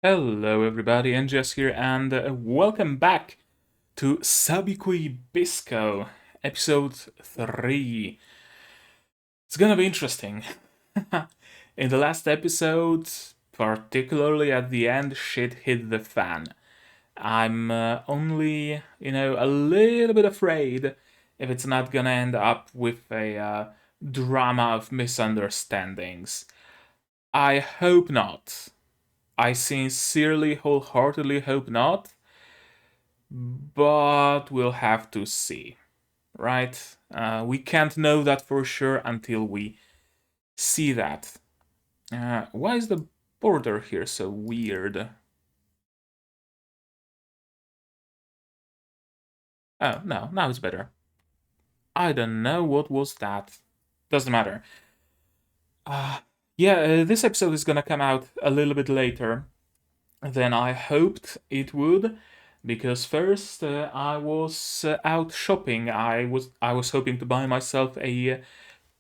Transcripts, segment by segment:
Hello everybody, NGS here, and welcome back to Sabikui Bisco, episode 3. It's gonna be interesting. In the last episode, particularly at the end, shit hit the fan. I'm only, a little bit afraid if it's not gonna end up with a drama of misunderstandings. I hope not. I sincerely, wholeheartedly hope not, but we'll have to see, right? We can't know that for sure until we see that. Why is the border here so weird? Oh, no, now it's better. I don't know what was that. Doesn't matter. Uh, yeah, this episode is gonna come out a little bit later than I hoped it would, because first I was out shopping. I was hoping to buy myself a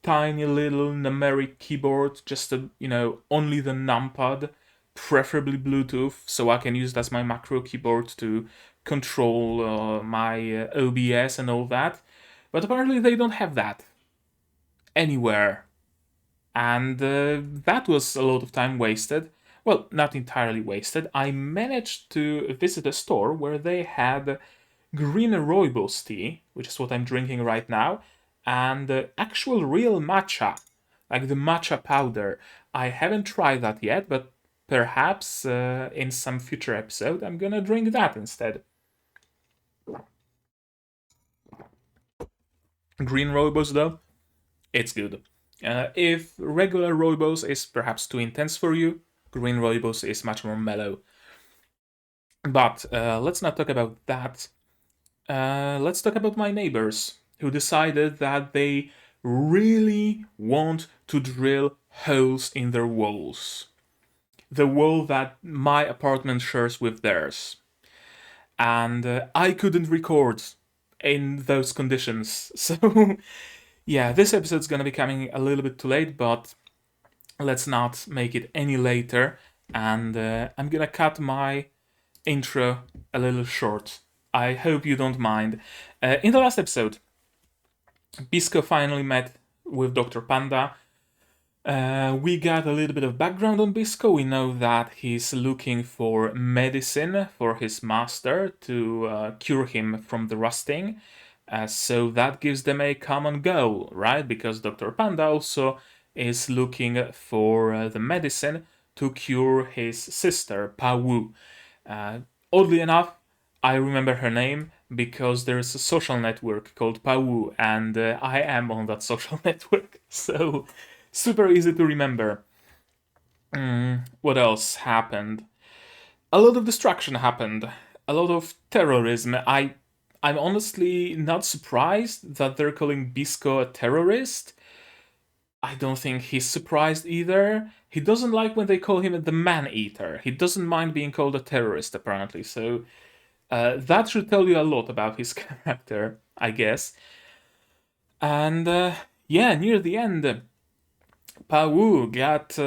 tiny little numeric keyboard, just only the numpad, preferably Bluetooth, so I can use it as my macro keyboard to control my OBS and all that. But apparently they don't have that anywhere, and that was a lot of time wasted. Well, not entirely wasted. I managed to visit a store where they had green rooibos tea, which is what I'm drinking right now, and actual real matcha, like the matcha powder. I haven't tried that yet, but perhaps in some future episode I'm gonna drink that instead. Green rooibos, though, it's good. If regular rooibos is perhaps too intense for you, green rooibos is much more mellow. But let's not talk about that. Let's talk about my neighbors who decided that they really want to drill holes in their walls. The wall that my apartment shares with theirs. And I couldn't record in those conditions. So, yeah, this episode's gonna be coming a little bit too late, but let's not make it any later. And I'm gonna cut my intro a little short. I hope you don't mind. In the last episode, Bisco finally met with Dr. Panda. We got a little bit of background on Bisco. We know that he's looking for medicine for his master to cure him from the rusting. So that gives them a common goal, right? Because Dr. Panda also is looking for the medicine to cure his sister, Pawu. Uh, Oddly enough, I remember her name because there's a social network called Pawu, and I am on that social network, so super easy to remember. What else happened? A lot of destruction happened. A lot of terrorism. I'm honestly not surprised that they're calling Bisco a terrorist. I don't think he's surprised either. He doesn't like when they call him the man-eater. He doesn't mind being called a terrorist, apparently. So that should tell you a lot about his character, I guess. And yeah, near the end, Pau got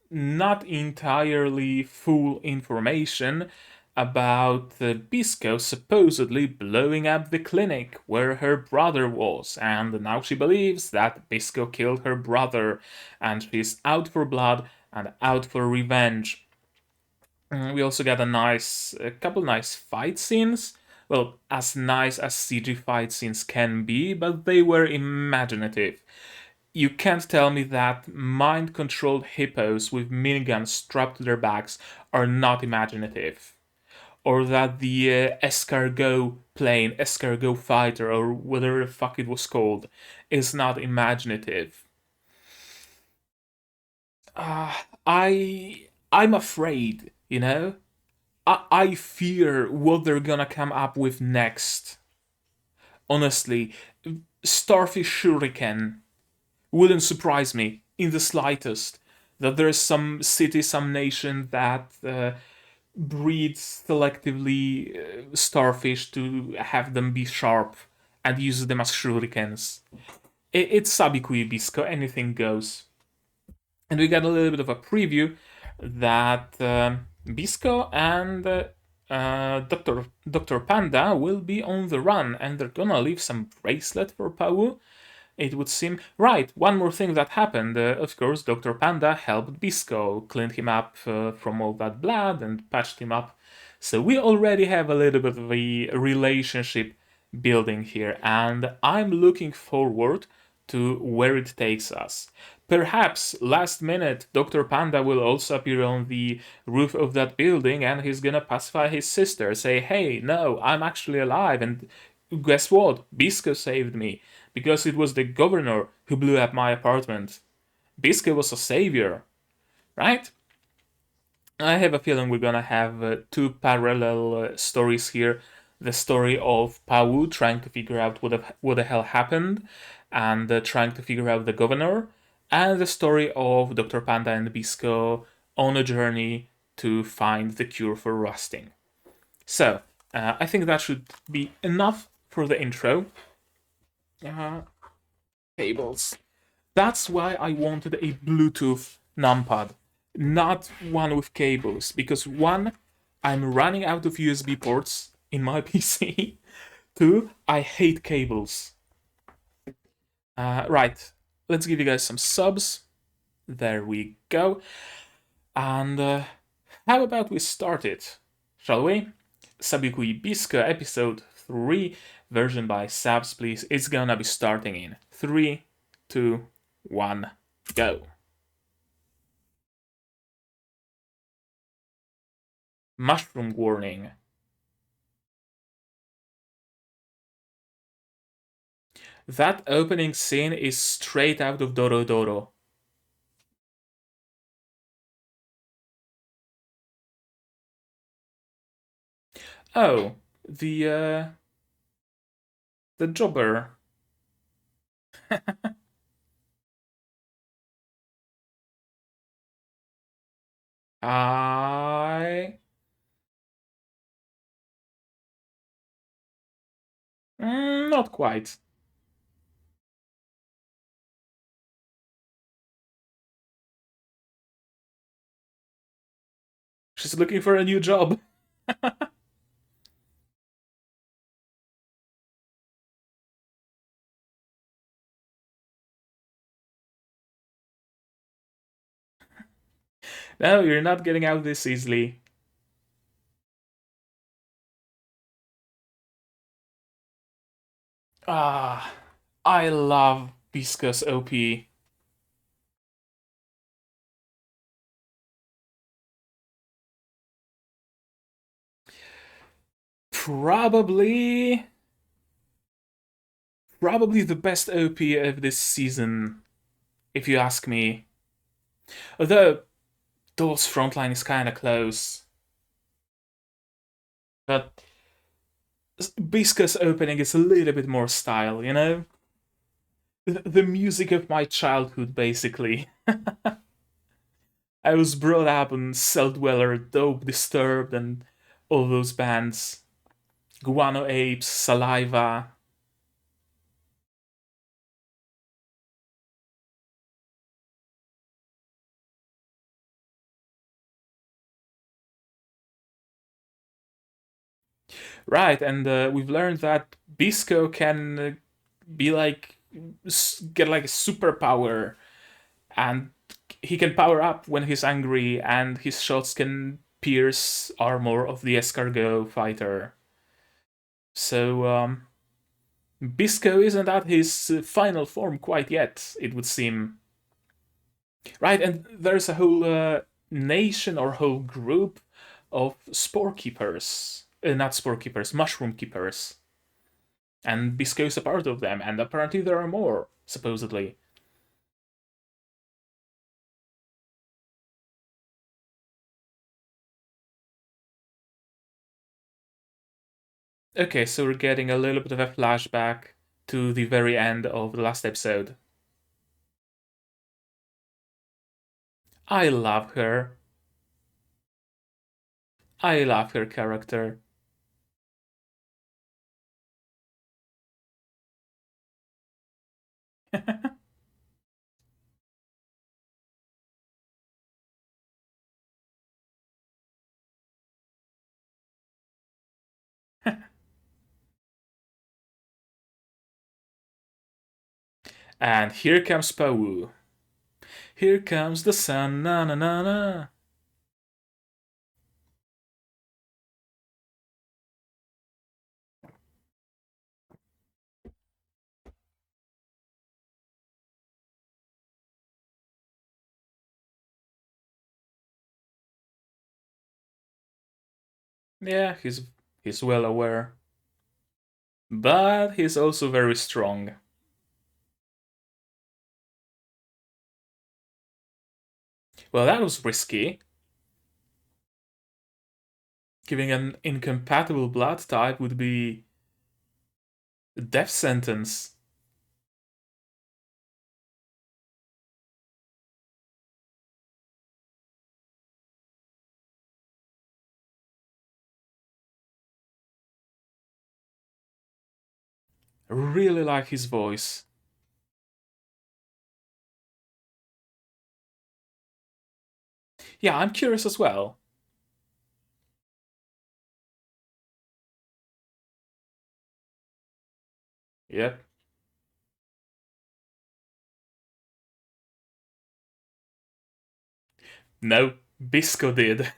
not entirely full information about Bisco supposedly blowing up the clinic where her brother was, and now she believes that Bisco killed her brother, and she's out for blood and out for revenge. We also got a couple nice fight scenes. Well, as nice as CG fight scenes can be, but they were imaginative. You can't tell me that mind-controlled hippos with miniguns strapped to their backs are not imaginative. Or that the escargot plane, escargot fighter, or whatever the fuck it was called, is not imaginative. Uh, I'm afraid, I fear what they're gonna come up with next. Honestly, Starfish Shuriken wouldn't surprise me in the slightest that there's some city, some nation that breeds selectively starfish to have them be sharp and use them as shurikens. It's Sabikui Bisco, anything goes. And we got a little bit of a preview. that Bisco and Dr. Panda will be on the run, and they're gonna leave some bracelet for Pau. It would seem. Right, one more thing that happened. Of course, Dr. Panda helped Bisco, cleaned him up from all that blood and patched him up. So we already have a little bit of a relationship building here, and I'm looking forward to where it takes us. Perhaps last minute Dr. Panda will also appear on the roof of that building and he's gonna pacify his sister, say, hey, no, I'm actually alive, and guess what? Bisco saved me because it was the governor who blew up my apartment. Bisco was a savior, right? I have a feeling we're gonna have two parallel stories here. The story of Pau trying to figure out what the hell happened and trying to figure out the governor, and the story of Dr. Panda and Bisco on a journey to find the cure for rusting. So, I think that should be enough for the intro. Cables. That's why I wanted a Bluetooth numpad, not one with cables, because one, I'm running out of USB ports in my PC. Two, I hate cables. Right, let's give you guys some subs. There we go. And how about we start it? Shall we? Sabikui Bisco episode 3, version by Sabs, please. It's gonna be starting in 3, 2, 1, go. Mushroom warning. That opening scene is straight out of Doro Doro. Oh, the jobber. I not quite. She's looking for a new job. No, you're not getting out this easily. Ah, I love Bisco's OP. Probably, probably the best OP of this season, if you ask me. Although Doll's frontline is kind of close, but Bisco's opening is a little bit more style, you know? The music of my childhood, basically. I was brought up on Cell Dweller, Dope Disturbed, and all those bands. Guano Apes, Saliva. Right, and we've learned that Bisco can be like, get like a superpower, and he can power up when he's angry, and his shots can pierce armor of the escargot fighter. So, Bisco isn't at his final form quite yet, it would seem. Right, and there's a whole nation or whole group of spore keepers. Not spore keepers, mushroom keepers. And Bisco is a part of them, and apparently there are more, supposedly. Okay, so we're getting a little bit of a flashback to the very end of the last episode. I love her. I love her character. And here comes Pawu. Here comes the sun, na na na na. Yeah, he's well aware. But he's also very strong. Well, that was risky. Giving an incompatible blood type would be a death sentence. I really like his voice. Yeah, I'm curious as well. Yep. No, Bisco did.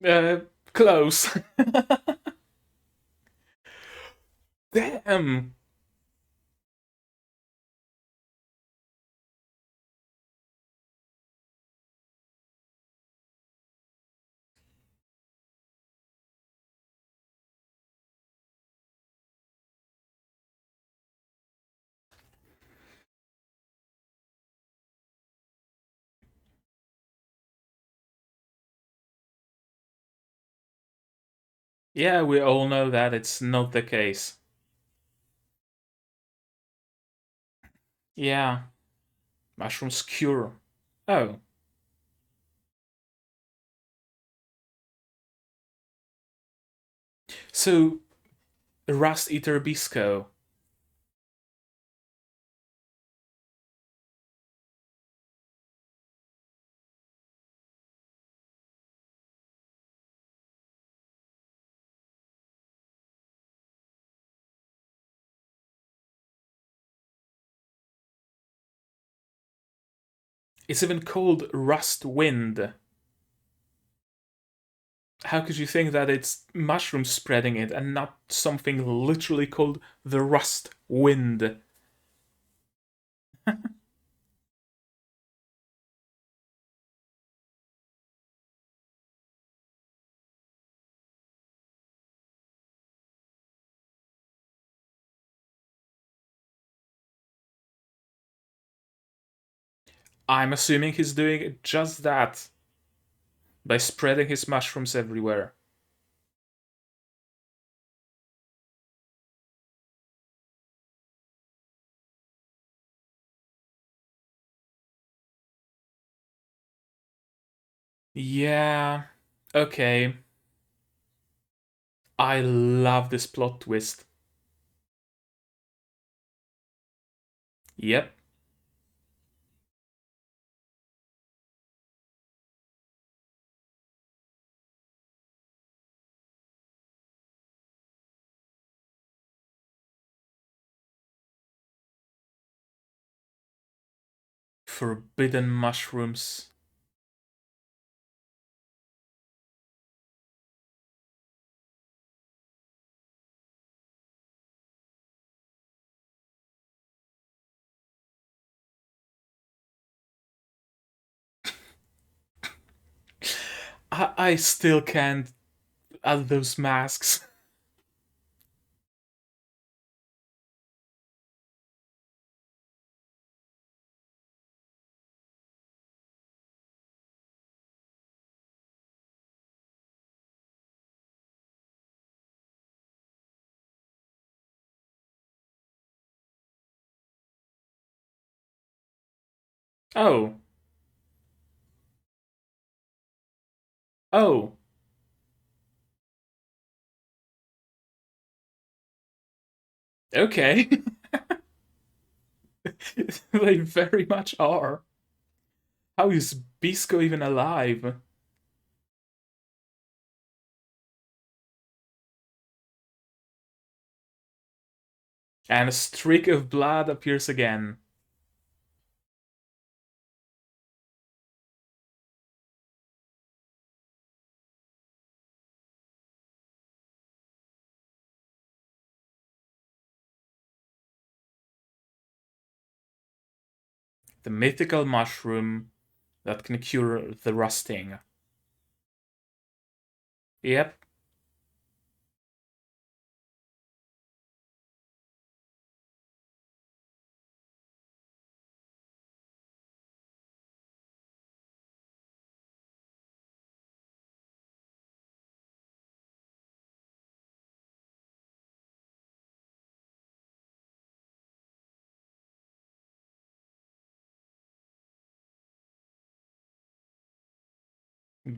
uh, Close. Damn. Yeah, we all know that it's not the case. Yeah, mushrooms cure. Oh, so Rust Eater Bisco. It's even called Rust Wind. How could you think that it's mushrooms spreading it and not something literally called the Rust Wind? I'm assuming he's doing just that by spreading his mushrooms everywhere. Yeah, okay. I love this plot twist. Yep, forbidden mushrooms. I still can't add those masks. Oh, oh. Okay. They very much are. How is Bisco even alive? And a streak of blood appears again. The mythical mushroom that can cure the rusting. Yep.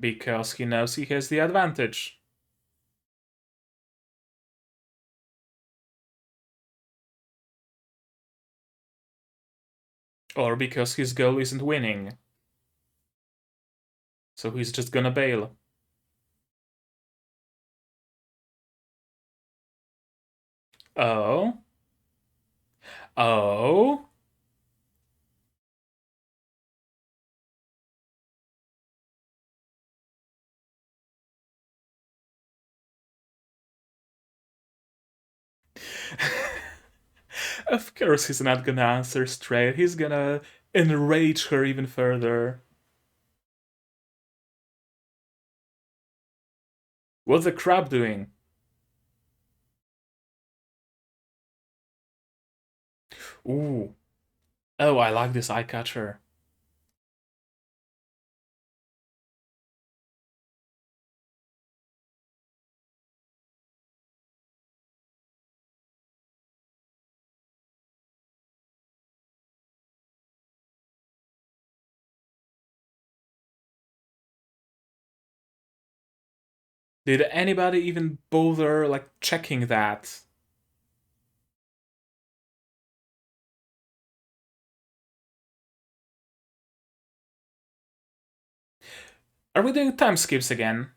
Because he knows he has the advantage. Or because his goal isn't winning. So he's just gonna bail. Oh? Oh? Of course he's not gonna answer straight. He's gonna enrage her even further. What's the crab doing? Ooh. Oh, I like this eye catcher. Did anybody even bother like checking that? Are we doing time skips again?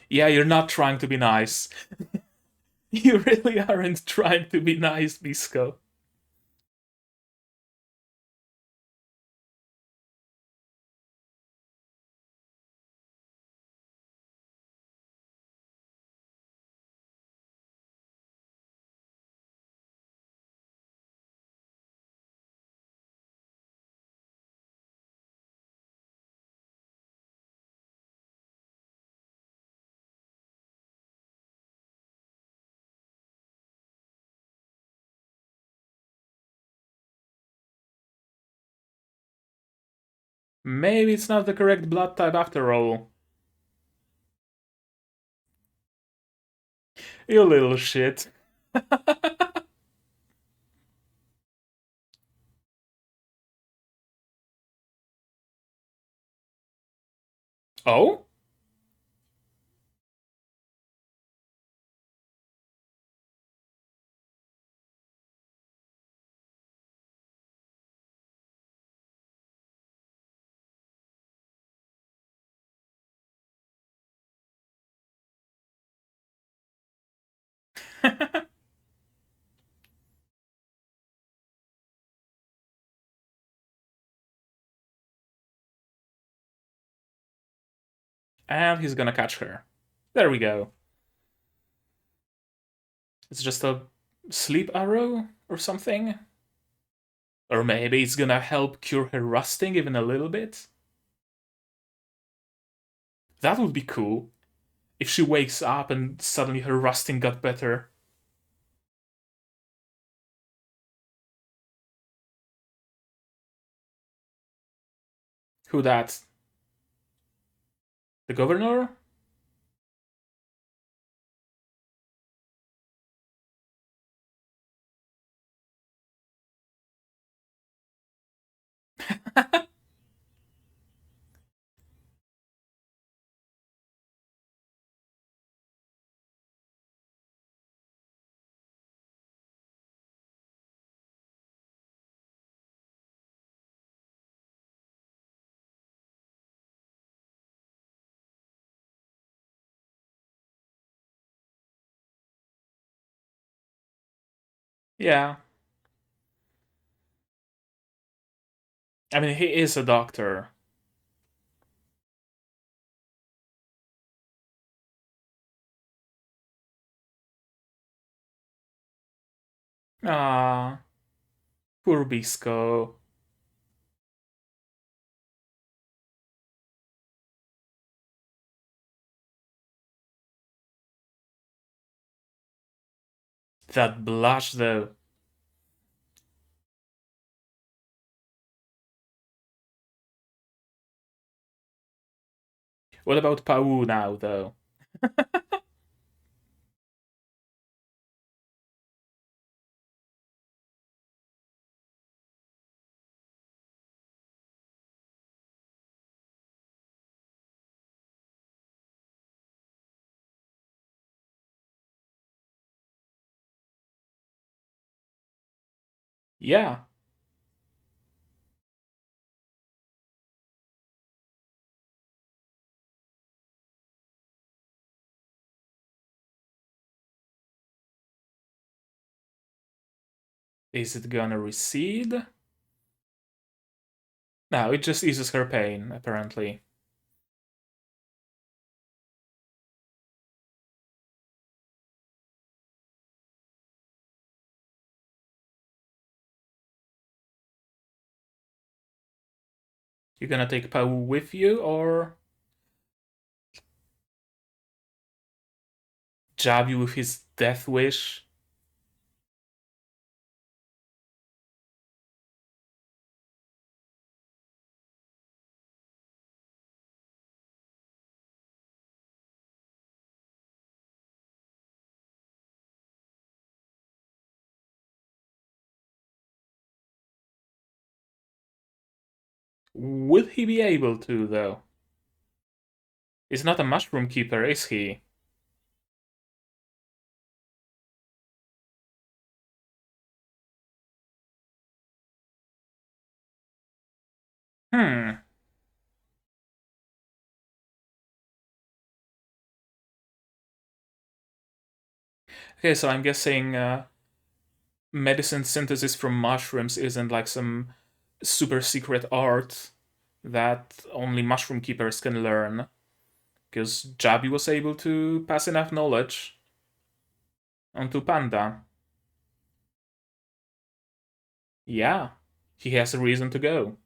Yeah, you're not trying to be nice. You really aren't trying to be nice, Bisco. Maybe it's not the correct blood type after all. You little shit. Oh? And he's gonna catch her. There we go. It's just a sleep arrow or something? Or maybe it's gonna help cure her rusting even a little bit? That would be cool. If she wakes up and suddenly her rusting got better. Who that? The governor? Yeah. I mean, he is a doctor. Ah, poor Bisco. That blush, though. What about Pau now, though? Yeah. Is it gonna recede? No, it just eases her pain, apparently. You gonna take Pau with you, or jab you with his death wish? Would he be able to, though? He's not a mushroom keeper, is he? Hmm. Okay, so I'm guessing medicine synthesis from mushrooms isn't like some super secret art that only mushroom keepers can learn. Because Jabi was able to pass enough knowledge onto Panda. Yeah, he has a reason to go.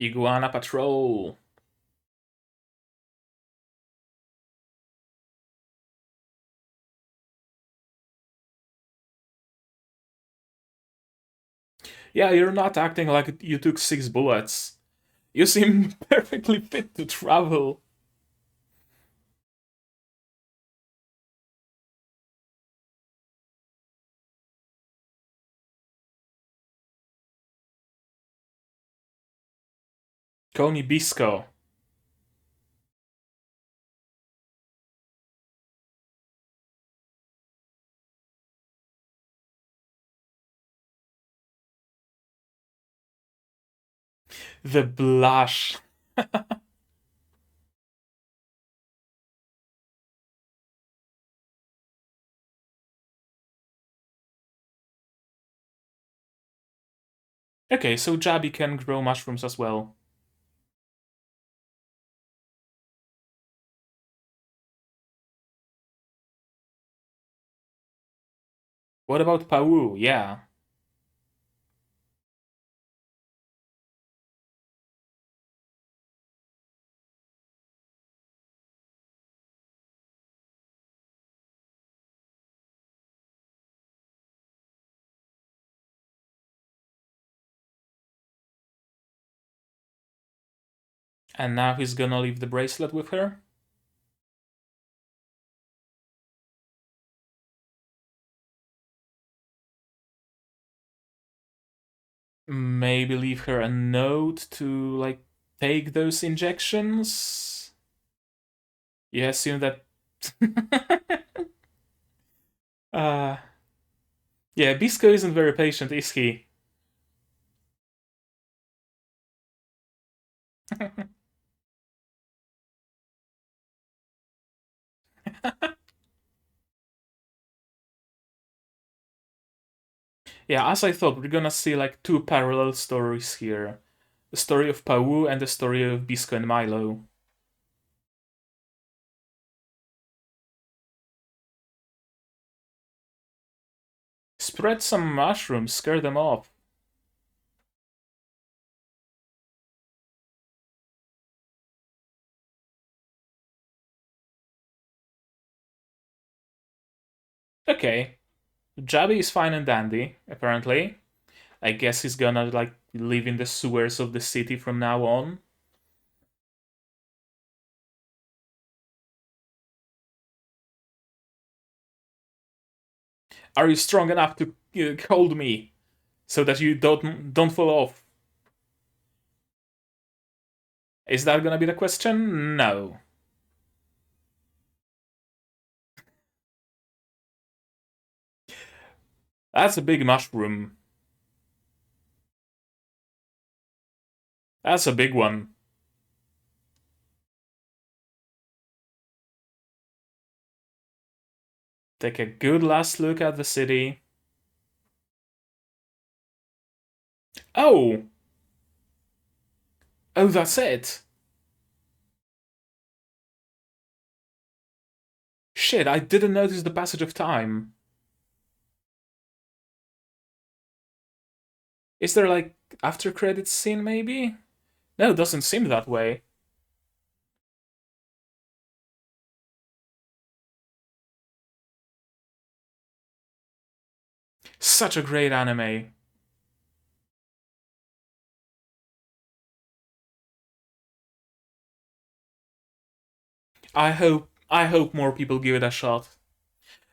Iguana Patrol. Yeah, you're not acting like you took 6 bullets. You seem perfectly fit to travel. Call me Bisco. The blush. Okay, so Jabi can grow mushrooms as well. What about Pau? Yeah. And now he's gonna leave the bracelet with her? Maybe leave her a note to, like, take those injections? You assume that. uh, yeah, Bisco isn't very patient, is he? Yeah, as I thought, we're gonna see like two parallel stories here. The story of Pau and the story of Bisco and Milo. Spread some mushrooms, scare them off. Okay, Jabby is fine and dandy, apparently. I guess he's gonna like live in the sewers of the city from now on. Are you strong enough to hold me so that you don't fall off? Is that gonna be the question? No. That's a big mushroom. That's a big one. Take a good last look at the city. Oh! Oh, that's it! Shit, I didn't notice the passage of time. Is there like after credits scene maybe? No, it doesn't seem that way. Such a great anime. I hope more people give it a shot.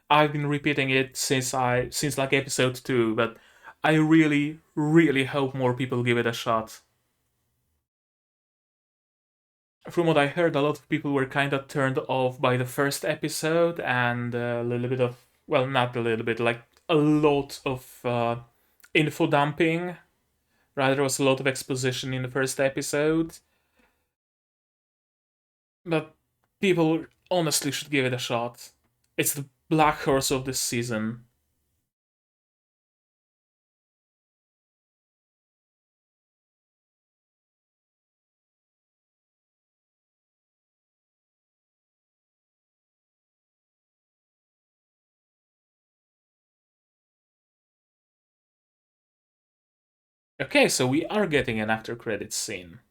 I've been repeating it since like episode 2, but I really, really hope more people give it a shot. From what I heard, a lot of people were kind of turned off by the first episode and a little bit of, well, not a little bit, like a lot of info dumping. Rather, there was a lot of exposition in the first episode. But people honestly should give it a shot. It's the black horse of this season. Okay, so we are getting an after credits scene.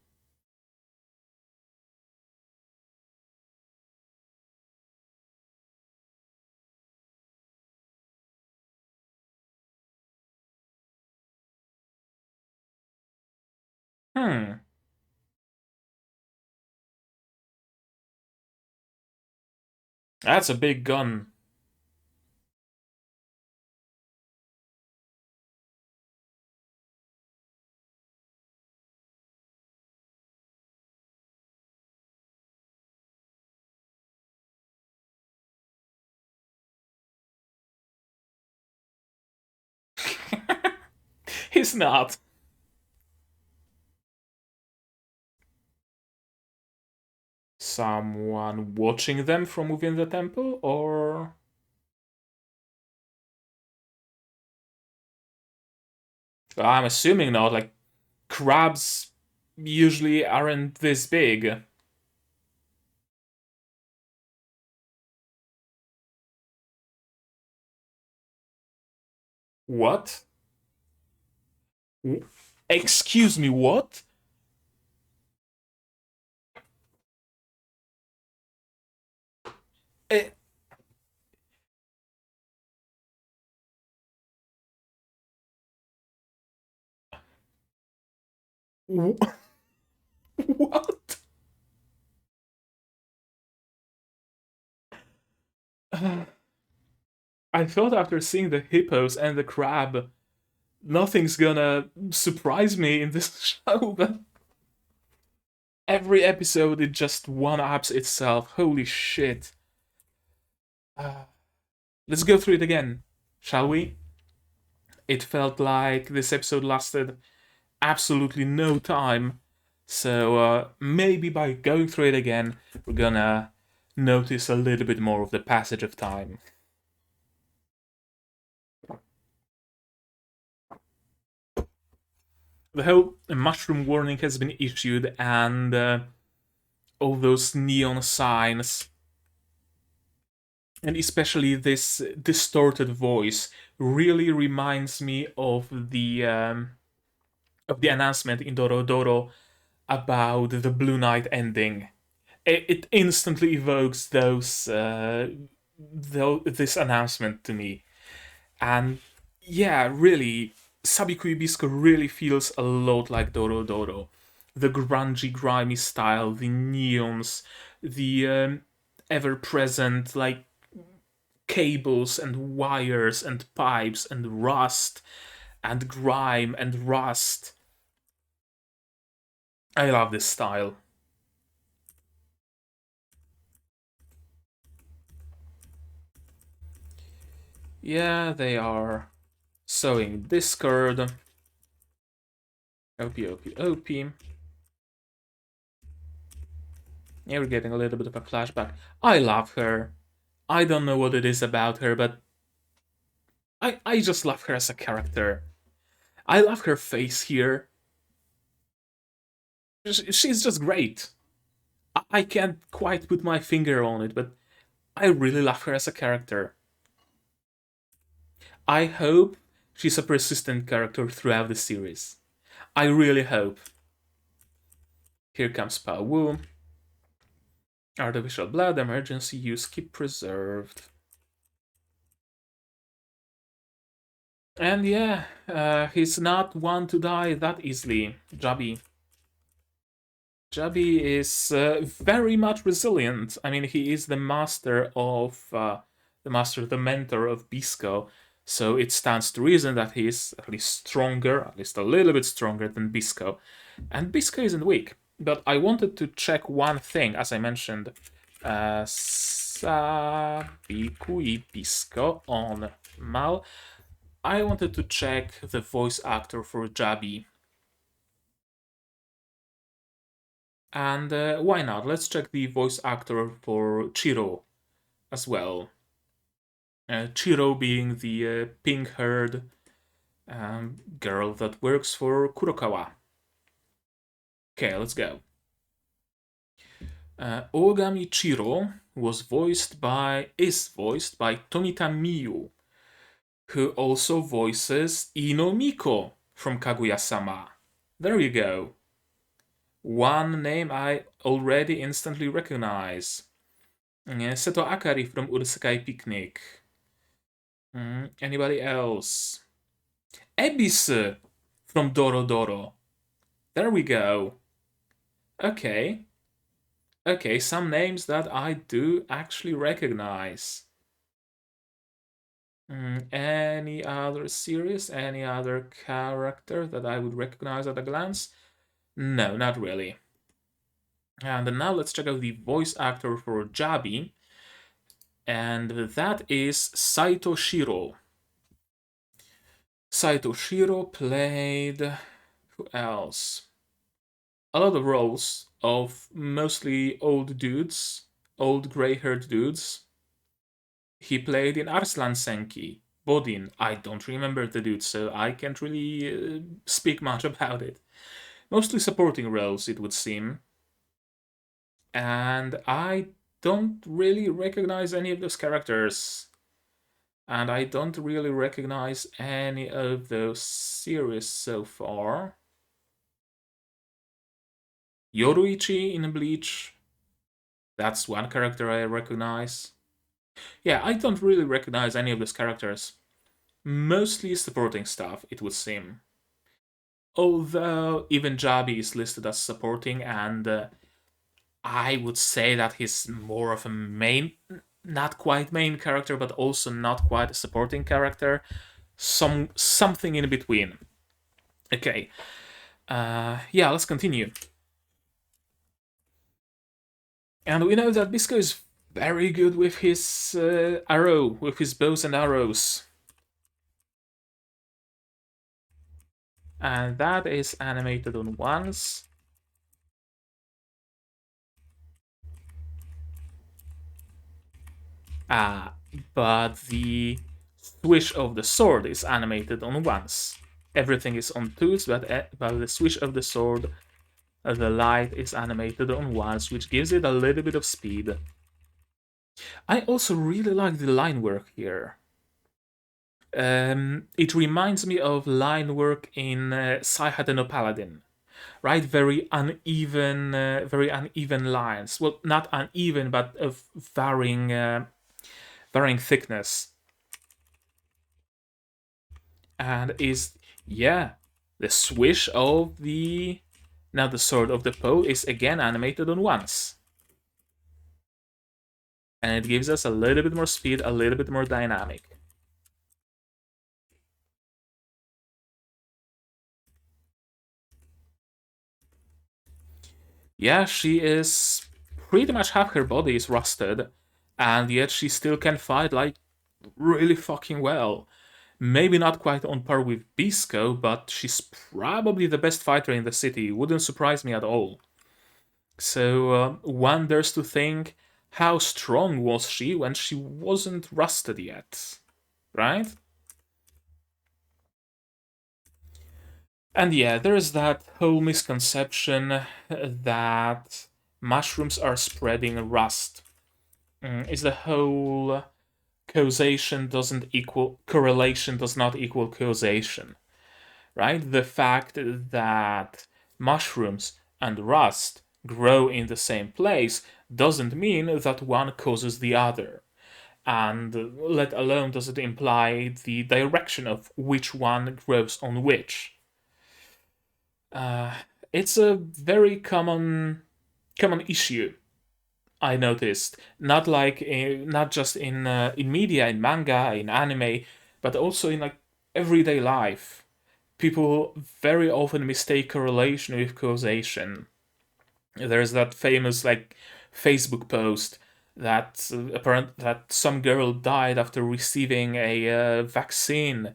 Hmm, that's a big gun. He's not. Someone watching them from within the temple, or I'm assuming not. Like crabs usually aren't this big. What? Excuse me, what? Eh, what? I thought after seeing the hippos and the crab, nothing's gonna surprise me in this show, but every episode it just one-ups itself. Holy shit. Uh, let's go through it again, shall we? It felt like this episode lasted absolutely no time, so maybe by going through it again, we're gonna notice a little bit more of the passage of time. The whole mushroom warning has been issued, and all those neon signs, and especially this distorted voice, really reminds me of the announcement in Doro Doro about the Blue Knight ending. It instantly evokes this announcement to me, and yeah, really, Sabikui Bisco really feels a lot like Doro Doro. The grungy, grimy style, the neons, the ever-present like cables and wires and pipes and rust and grime and rust. I love this style. Yeah, they are sowing discord. OP, OP, OP. Yeah, we're getting a little bit of a flashback. I love her. I don't know what it is about her, but I just love her as a character. I love her face here. She's just great. I can't quite put my finger on it, but I really love her as a character. I hope she's a persistent character throughout the series. I really hope. Here comes Pa Wu. Artificial blood, emergency use, keep preserved. And yeah, he's not one to die that easily, Jabi. Jabi is very much resilient. I mean, he is the the mentor of Bisco. So it stands to reason that he is at least stronger, at least a little bit stronger than Bisco. And Bisco isn't weak. But I wanted to check one thing, as I mentioned. Sabikui Bisco on Mal. I wanted to check the voice actor for Jabi. And why not? Let's check the voice actor for Chiro as well. Chiro being the pink-haired girl that works for Kurokawa. Okay, let's go. Ogami Chiro is voiced by Tomita Miyu, who also voices Inomiko from Kaguya-sama. There you go. One name I already instantly recognize. Seto Akari from Urusakai Picnic. Anybody else? Ebis from Doro Doro. There we go. Okay. Okay, some names that I do actually recognize. Any other series? Any other character that I would recognize at a glance? No, not really. And now let's check out the voice actor for Jabi. And that is Saito Shiro. Saito Shiro played... who else? A lot of roles of mostly old dudes, old gray-haired dudes. He played in Arslan Senki, Bodin. I don't remember the dude, so I can't really speak much about it. Mostly supporting roles, it would seem. And I don't really recognize any of those characters. And I don't really recognize any of those series so far. Yoruichi in Bleach. That's one character I recognize. Yeah, I don't really recognize any of those characters. Mostly supporting stuff, it would seem. Although even Jabi is listed as supporting, and I would say that he's more of a main, not quite main character, but also not quite a supporting character. Something in between. Okay. Yeah, let's continue. And we know that Bisco is very good with his with his bows and arrows. And that is animated on once. Ah, but the swish of the sword is animated on once. Everything is on twos, but the swish of the sword, the light is animated on once, which gives it a little bit of speed. I also really like the line work here. It reminds me of line work in Sci-Fi no Paladin, right? Very uneven lines. Well, not uneven, but of varying thickness. And is, yeah, the swish of the, now the sword of the Poe is again animated on once. And it gives us a little bit more speed, a little bit more dynamic. Yeah, she is pretty much half her body is rusted, and yet she still can fight like really fucking well. Maybe not quite on par with Bisco, but she's probably the best fighter in the city. Wouldn't surprise me at all. So one dares to think, how strong was she when she wasn't rusted yet, right? And yeah, there is that whole misconception that mushrooms are spreading rust. Is the whole causation doesn't equal correlation does not equal causation, right? The fact that mushrooms and rust grow in the same place doesn't mean that one causes the other. And let alone does it imply the direction of which one grows on which. Uh, it's a very common issue. I noticed not just in media, in manga, in anime, but also in like everyday life. People very often mistake correlation with causation. There's that famous like Facebook post that apparent that some girl died after receiving a vaccine.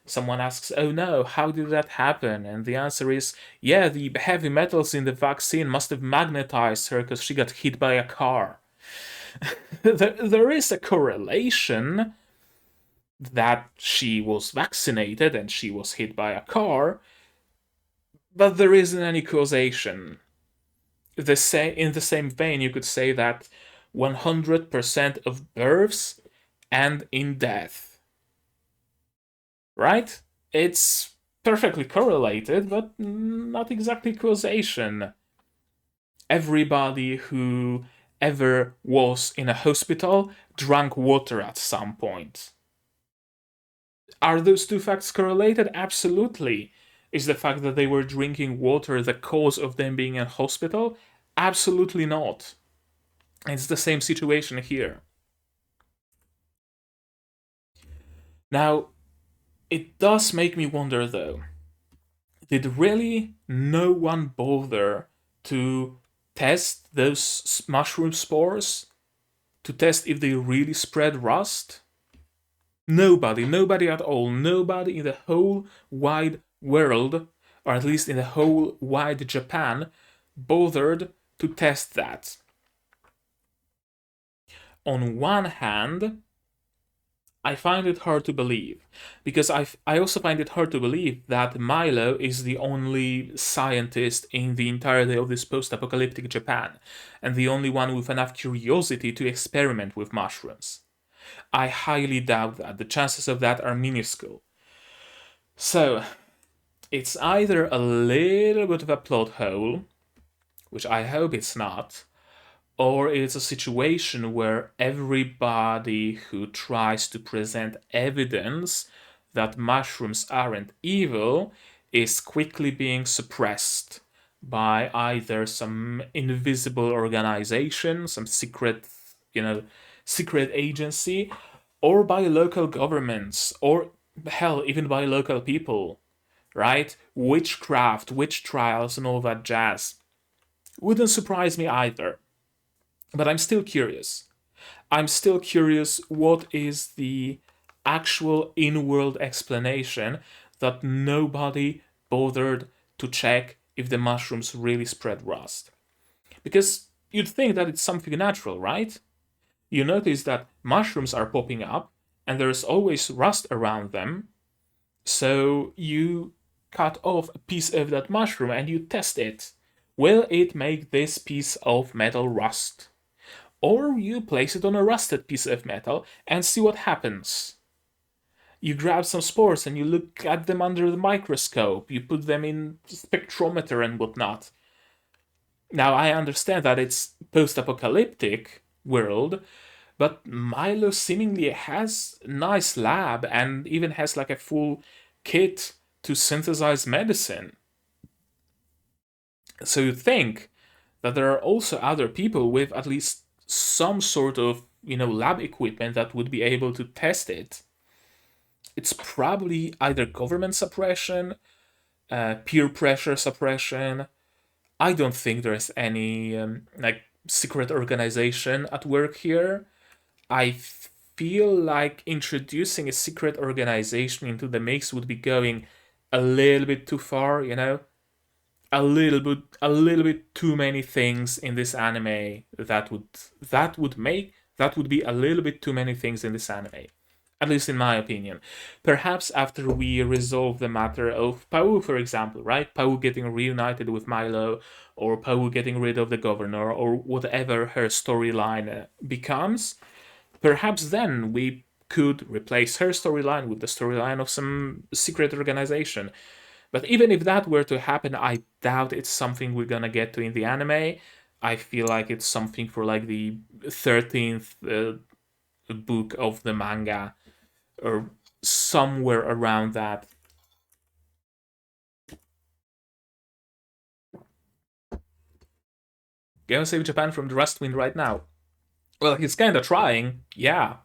Someone asks, "Oh no, how did that happen?" And the answer is, "Yeah, the heavy metals in the vaccine must have magnetized her because she got hit by a car." There is a correlation that she was vaccinated and she was hit by a car, but there isn't any causation. In the same vein, you could say that 100% of births end in death, right? It's perfectly correlated, but not exactly causation. Everybody who ever was in a hospital drank water at some point. Are those two facts correlated? Absolutely. Is the fact that they were drinking water the cause of them being in hospital? Absolutely not. It's the same situation here. Now, it does make me wonder though, did really no one bother to test those mushroom spores? To test if they really spread rust? Nobody at all. Nobody in the whole wide world, or at least in the whole wide Japan, bothered to test that. On one hand, I find it hard to believe because I also find it hard to believe that Milo is the only scientist in the entirety of this post-apocalyptic Japan and the only one with enough curiosity to experiment with mushrooms. I highly doubt that. The chances of that are minuscule. So, it's either a little bit of a plot hole, which I hope it's not, or it's a situation where everybody who tries to present evidence that mushrooms aren't evil is quickly being suppressed by either some invisible organization, some secret agency, or by local governments, or hell, even by local people, right? Witchcraft, witch trials, and all that jazz. Wouldn't surprise me either. But I'm still curious. I'm still curious what is the actual in world explanation that nobody bothered to check if the mushrooms really spread rust. Because you'd think that it's something natural, right? you notice that mushrooms are popping up and there's always rust around them. So you cut off a piece of that mushroom and you test it. Will it make this piece of metal rust? Or you place it on a rusted piece of metal and see what happens. You grab some spores and you look at them under the microscope. You put them in spectrometer and whatnot. Now I understand that it's post-apocalyptic world, but Milo seemingly has a nice lab and even has like a full kit to synthesize medicine. So you think that there are also other people with at least some sort of, lab equipment that would be able to test it. It's probably either government suppression, peer pressure suppression. I don't think there's any secret organization at work here. I feel like introducing a secret organization into the mix would be going a little bit too far, a little bit too many things in this anime that would be a little bit too many things in this anime, at least in my opinion. Perhaps after we resolve the matter of Pau, for example, right? Pau getting reunited with Milo, or Pau getting rid of the governor, or whatever her storyline becomes. Perhaps then we could replace her storyline with the storyline of some secret organization. But even if that were to happen, I doubt it's something we're gonna get to in the anime. I feel like it's something for like the 13th book of the manga, or somewhere around that. Gonna save Japan from the Rust Wind right now. Well, he's kinda trying, yeah.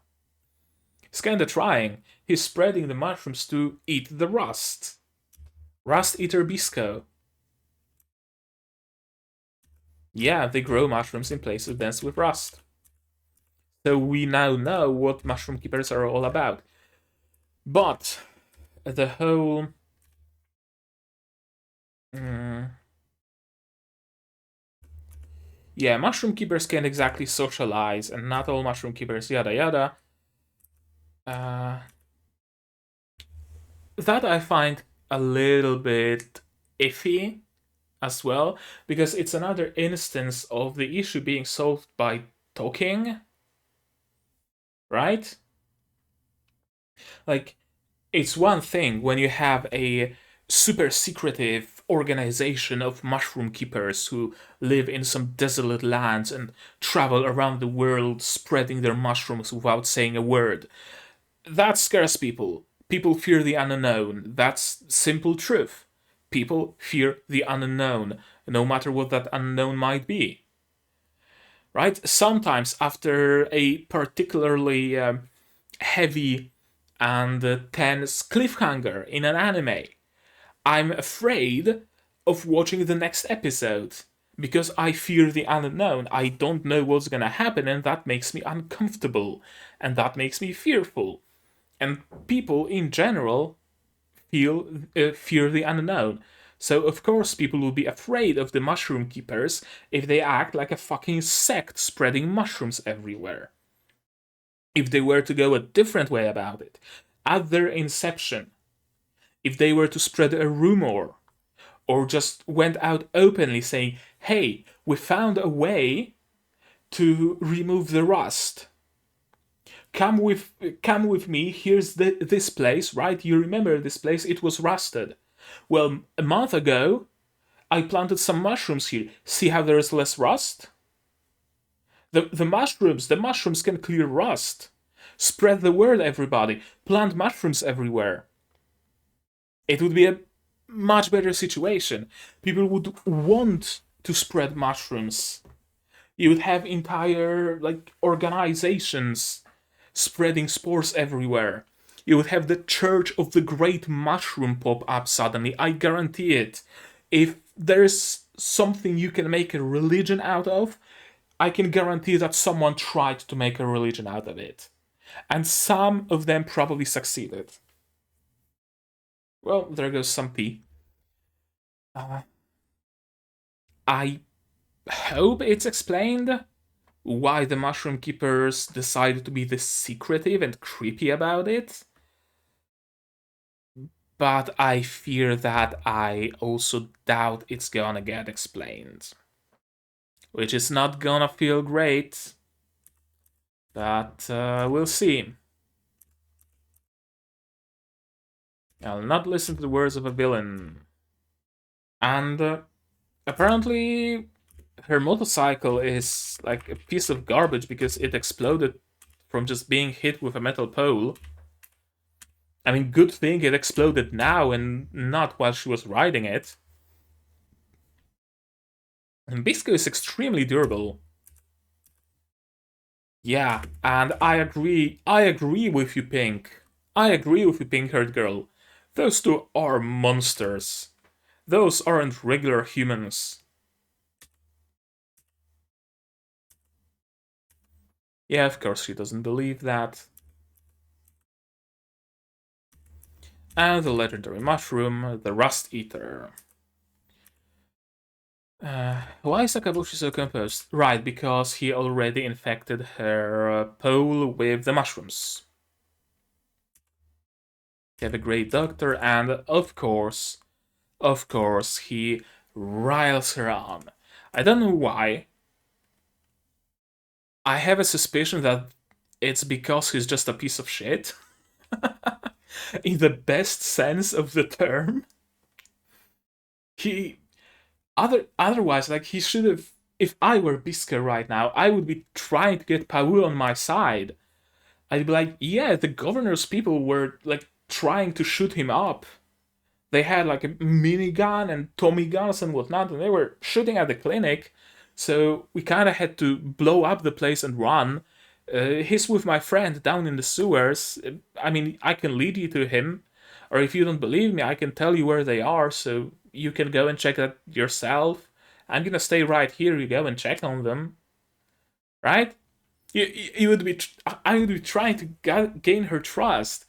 He's kinda trying. He's spreading the mushrooms to eat the rust. Rust Eater Bisco. Yeah, they grow mushrooms in places dense with rust. So we now know what mushroom keepers are all about. But the whole yeah, mushroom keepers can't exactly socialize, and not all mushroom keepers, yada yada. That I find a little bit iffy as well, because it's another instance of the issue being solved by talking, right? Like, it's one thing when you have a super secretive organization of mushroom keepers who live in some desolate lands and travel around the world spreading their mushrooms without saying a word. That scares people. People fear the unknown. That's simple truth. People fear the unknown, no matter what that unknown might be. Right? Sometimes, after a particularly heavy and tense cliffhanger in an anime, I'm afraid of watching the next episode because I fear the unknown. I don't know what's gonna happen, and that makes me uncomfortable, and that makes me fearful. And people in general fear the unknown. So of course people will be afraid of the mushroom keepers if they act like a fucking sect spreading mushrooms everywhere. If they were to go a different way about it, at their inception, if they were to spread a rumor, or just went out openly saying, hey, we found a way to remove the rust. Come with me, here's this place, right? You remember this place, it was rusted. Well, a month ago, I planted some mushrooms here. See how there is less rust? The mushrooms can clear rust. Spread the word, everybody. Plant mushrooms everywhere. It would be a much better situation. People would want to spread mushrooms. You would have entire organizations spreading spores everywhere. You would have the Church of the Great Mushroom pop up suddenly. I guarantee it. If there's something you can make a religion out of, I can guarantee that someone tried to make a religion out of it. And some of them probably succeeded. Well, there goes some pee. I hope it's explained why the Mushroom Keepers decided to be this secretive and creepy about it. But I fear that I also doubt it's gonna get explained. Which is not gonna feel great, but we'll see. I'll not listen to the words of a villain. And apparently, her motorcycle is like a piece of garbage because it exploded from just being hit with a metal pole. I mean, good thing it exploded now and not while she was riding it. And Bisco is extremely durable. Yeah, and I agree. I agree with you, Pink. I agree with you, pink-haired girl. Those two are monsters. Those aren't regular humans. Yeah, of course she doesn't believe that. And the legendary mushroom, the Rust Eater. Why is Akaboshi so composed? Right, because he already infected her pole with the mushrooms. They have a great doctor, and of course, he riles her on. I don't know why. I have a suspicion that it's because he's just a piece of shit. In the best sense of the term. He otherwise, like, he should have. If I were Bisco right now, I would be trying to get Paul on my side. I'd be like, yeah, the governor's people were like trying to shoot him up. They had like a minigun and Tommy guns and whatnot, and they were shooting at the clinic. So we kind of had to blow up the place and run. He's with my friend down in the sewers. I mean, I can lead you to him, or if you don't believe me, I can tell you where they are, so you can go and check that yourself. I'm gonna stay right here. You go and check on them, right? You would be. I would be trying to gain her trust.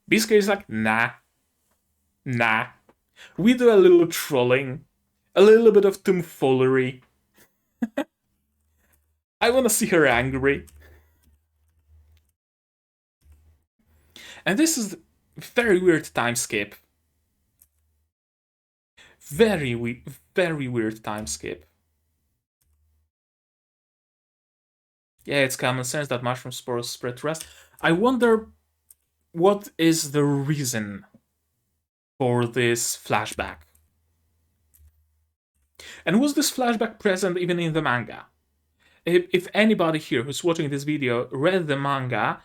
Bisco is like, nah, nah. We do a little trolling, a little bit of tomfoolery. I want to see her angry. And this is very weird time skip. Very weird time skip. Yeah, it's common sense that mushroom spores spread to rust. I wonder what is the reason for this flashback. And was this flashback present even in the manga? If anybody here who's watching this video read the manga,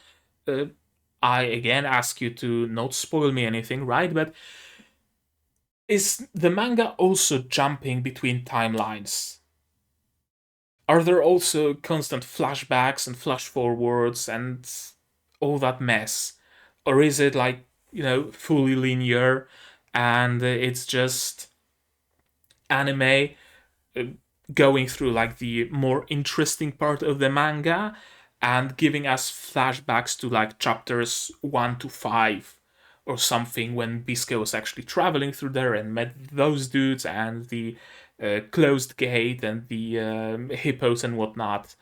I again ask you to not spoil me anything, right? But is the manga also jumping between timelines? Are there also constant flashbacks and flash forwards and all that mess? Or is it like, fully linear and it's just anime going through like the more interesting part of the manga and giving us flashbacks to like chapters 1 to 5 or something when Bisco was actually traveling through there and met those dudes and the closed gate and the hippos and whatnot.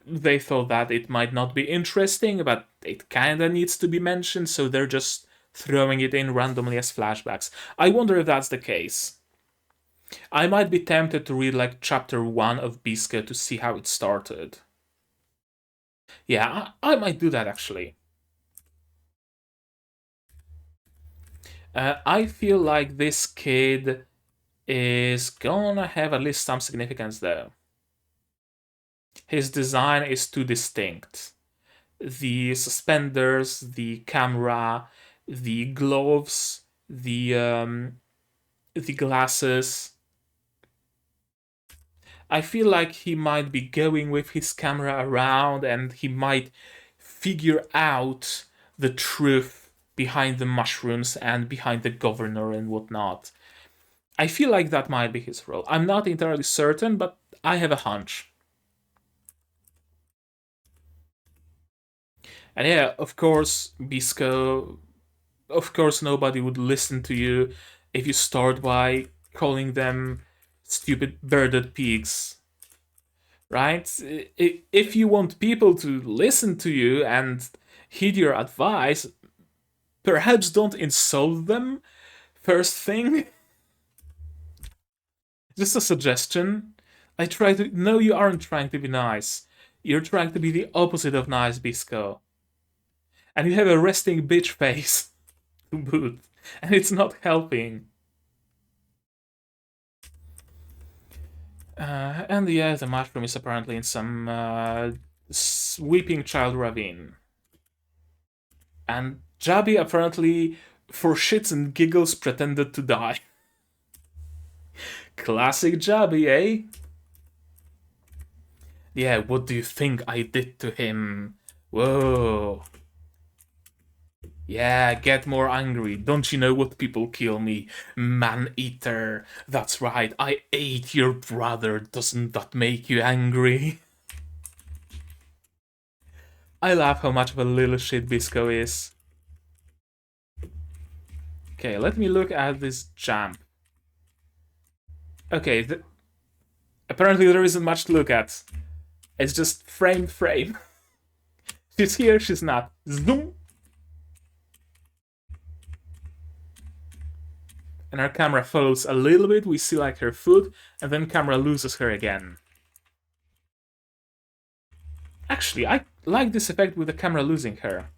They thought that it might not be interesting, but it kinda needs to be mentioned, so they're just throwing it in randomly as flashbacks. I wonder if that's the case. I might be tempted to read like chapter 1 of Bisco to see how it started. Yeah, I might do that actually. I feel like this kid is gonna have at least some significance though. His design is too distinct. The suspenders, the camera, the gloves, the glasses. I feel like he might be going with his camera around and he might figure out the truth behind the mushrooms and behind the governor and whatnot. I feel like that might be his role. I'm not entirely certain, but I have a hunch. And yeah, of course, Bisco, of course, nobody would listen to you if you start by calling them stupid birded pigs. right? If you want people to listen to you and heed your advice, perhaps don't insult them first thing. Just a suggestion. I try to. No, you aren't trying to be nice. You're trying to be the opposite of nice, Bisco. And you have a resting bitch face to boot. And it's not helping. And yeah, the mushroom is apparently in some weeping child ravine. And Jabi apparently, for shits and giggles, pretended to die. Classic Jabi, eh? Yeah, what do you think I did to him? Whoa. Yeah, get more angry. Don't you know what people kill me? Man-eater. That's right, I ate your brother. Doesn't that make you angry? I love how much of a little shit Bisco is. Okay, let me look at this jump. Okay, apparently there isn't much to look at. It's just frame. She's here, she's not. Zoom! And our camera follows a little bit, we see like her foot, and then camera loses her again. Actually, I like this effect with the camera losing her.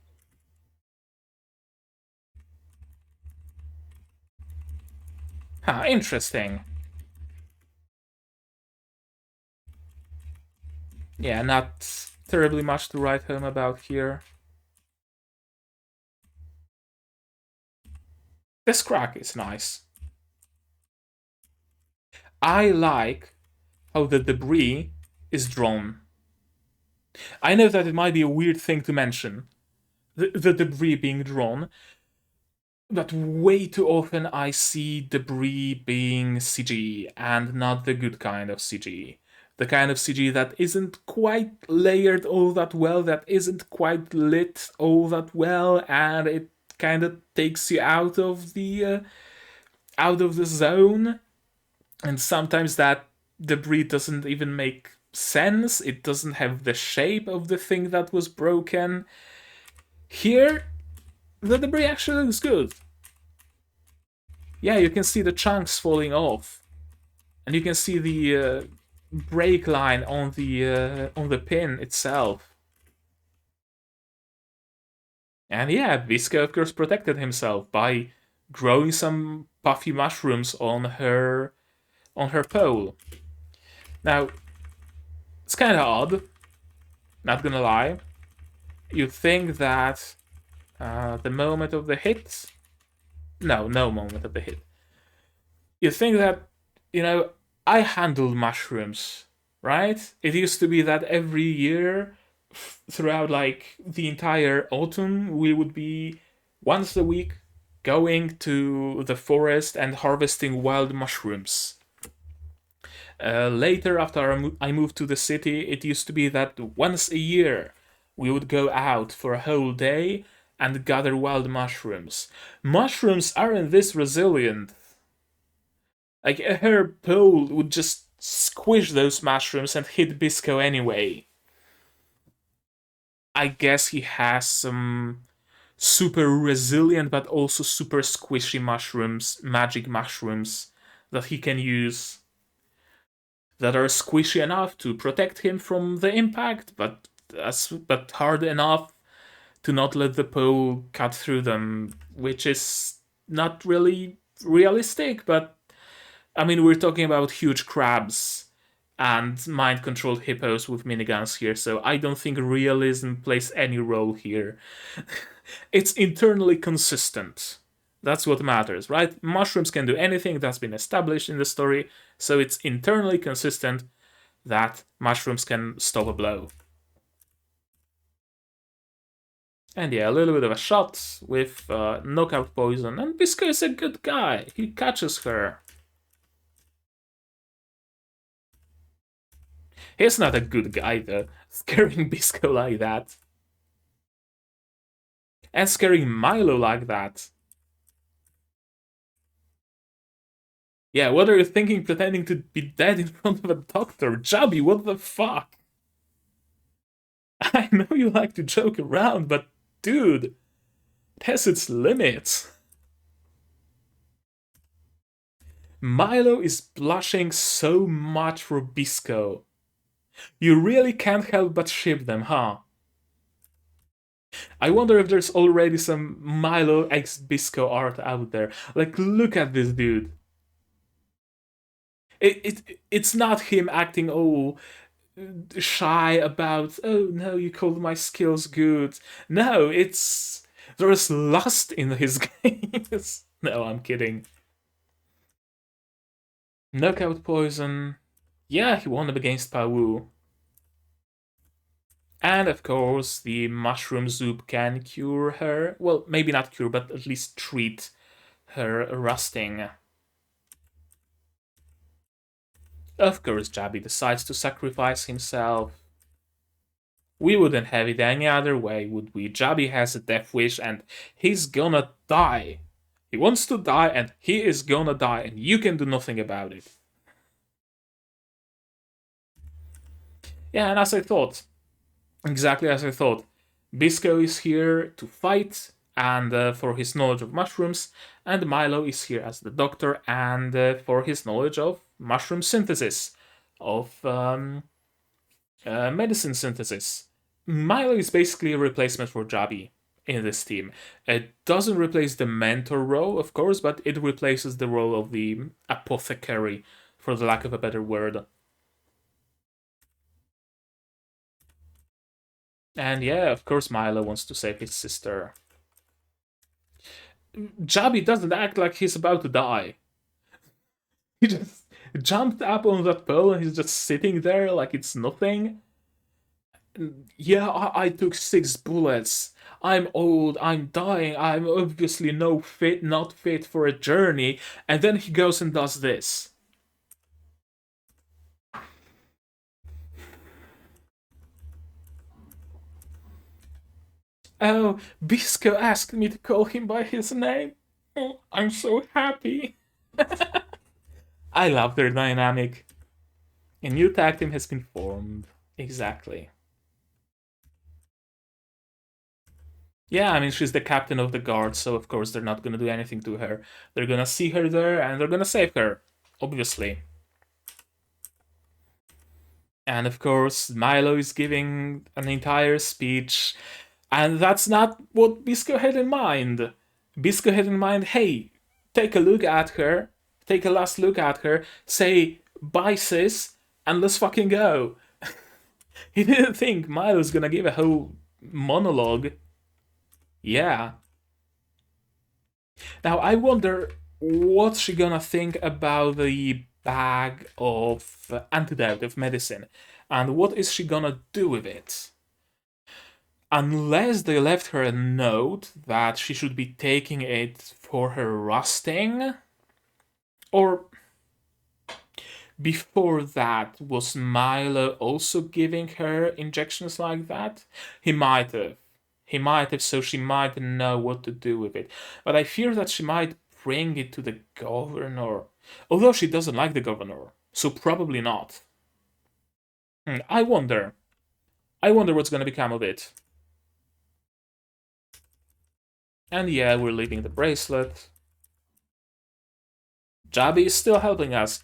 Huh, interesting. Yeah, not terribly much to write home about here. This crack is nice. I like how the debris is drawn. I know that it might be a weird thing to mention, the debris being drawn, but way too often I see debris being CG, and not the good kind of CG. The kind of CG that isn't quite layered all that well, that isn't quite lit all that well, and it kind of takes you out of the zone. And sometimes that debris doesn't even make sense. It doesn't have the shape of the thing that was broken. Here, the debris actually looks good. Yeah, you can see the chunks falling off, and you can see the break line on the pin itself. And yeah, Bisco of course protected himself by growing some puffy mushrooms on her pole. Now, it's kind of odd, not gonna lie. You'd think that the moment of the hit, no moment of the hit. You think that, you know, I handled mushrooms, right? It used to be that every year, throughout like the entire autumn, we would be once a week going to the forest and harvesting wild mushrooms. Later, after I moved to the city, it used to be that once a year we would go out for a whole day and gather wild mushrooms. Mushrooms aren't this resilient. Like, her pole would just squish those mushrooms and hit Bisco anyway. I guess he has some super resilient but also super squishy mushrooms, magic mushrooms, that he can use, that are squishy enough to protect him from the impact, but hard enough to not let the pole cut through them, which is not really realistic, but I mean, we're talking about huge crabs and mind-controlled hippos with miniguns here, so I don't think realism plays any role here. It's internally consistent. That's what matters, right? Mushrooms can do anything, that's been established in the story, so it's internally consistent that mushrooms can stop a blow. And yeah, a little bit of a shot with knockout poison, and Bisco is a good guy. He catches her. He's not a good guy though, scaring Bisco like that. And scaring Milo like that. Yeah, what are you thinking pretending to be dead in front of a doctor? Jabi, what the fuck? I know you like to joke around, but dude, it has its limits. Milo is blushing so much for Bisco. You really can't help but ship them, huh? I wonder if there's already some Milo x Bisco art out there. Like, look at this dude. It's not him acting shy about, oh no, you called my skills good. No, it's there's lust in his gaze. No, I'm kidding. Knockout poison. Yeah, he won up against Pawu. And of course, the mushroom soup can cure her. Well, maybe not cure, but at least treat her rusting. Of course, Jabi decides to sacrifice himself. We wouldn't have it any other way, would we? Jabi has a death wish and he's gonna die. He wants to die and he is gonna die, and you can do nothing about it. Yeah, and as I thought, exactly as I thought, Bisco is here to fight and for his knowledge of mushrooms, and Milo is here as the doctor and for his knowledge of mushroom synthesis, of medicine synthesis. Milo is basically a replacement for Jabi in this team. It doesn't replace the mentor role, of course, but it replaces the role of the apothecary, for the lack of a better word. And yeah, of course, Milo wants to save his sister. Jabi doesn't act like he's about to die. He just jumped up on that pole and he's just sitting there like it's nothing. Yeah, I took 6 bullets. I'm old, I'm dying, I'm obviously not fit for a journey. And then he goes and does this. Oh, Bisco asked me to call him by his name. Oh, I'm so happy. I love their dynamic. A new tag team has been formed. Exactly. Yeah, I mean, she's the captain of the guard, so of course they're not gonna do anything to her. They're gonna see her there and they're gonna save her. Obviously. And of course, Milo is giving an entire speech, and that's not what Bisco had in mind. Bisco had in mind, hey, take a look at her, take a last look at her, say, bye sis, and let's fucking go. He didn't think Milo's gonna give a whole monologue. Yeah. Now I wonder what's she gonna think about the bag of antidote of medicine, and what is she gonna do with it? Unless they left her a note that she should be taking it for her rusting, or before that, was Milo also giving her injections like that? He might have. He might have, so she might know what to do with it. But I fear that she might bring it to the governor. Although she doesn't like the governor, so probably not. I wonder. I wonder what's gonna become of it. And yeah, we're leaving the bracelet. Jabi is still helping us.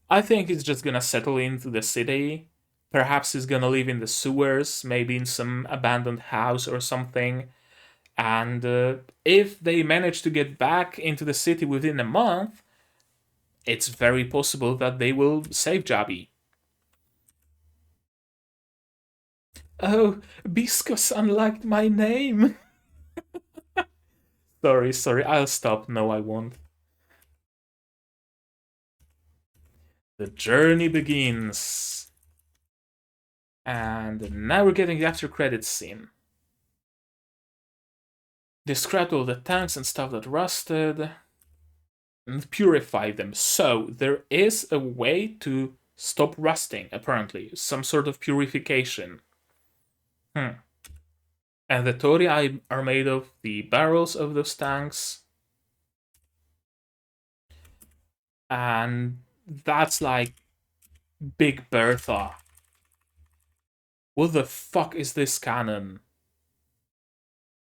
I think he's just gonna settle into the city. Perhaps he's gonna live in the sewers, maybe in some abandoned house or something. And if they manage to get back into the city within a month, it's very possible that they will save Jabi. Oh, Bisco-san liked my name. Sorry, I'll stop. No, I won't. The journey begins. And now we're getting the after credits scene. Described all the tanks and stuff that rusted and purify them. So there is a way to stop rusting, apparently. Some sort of purification. And the tori are made of the barrels of those tanks. And that's like Big Bertha. What the fuck is this canon?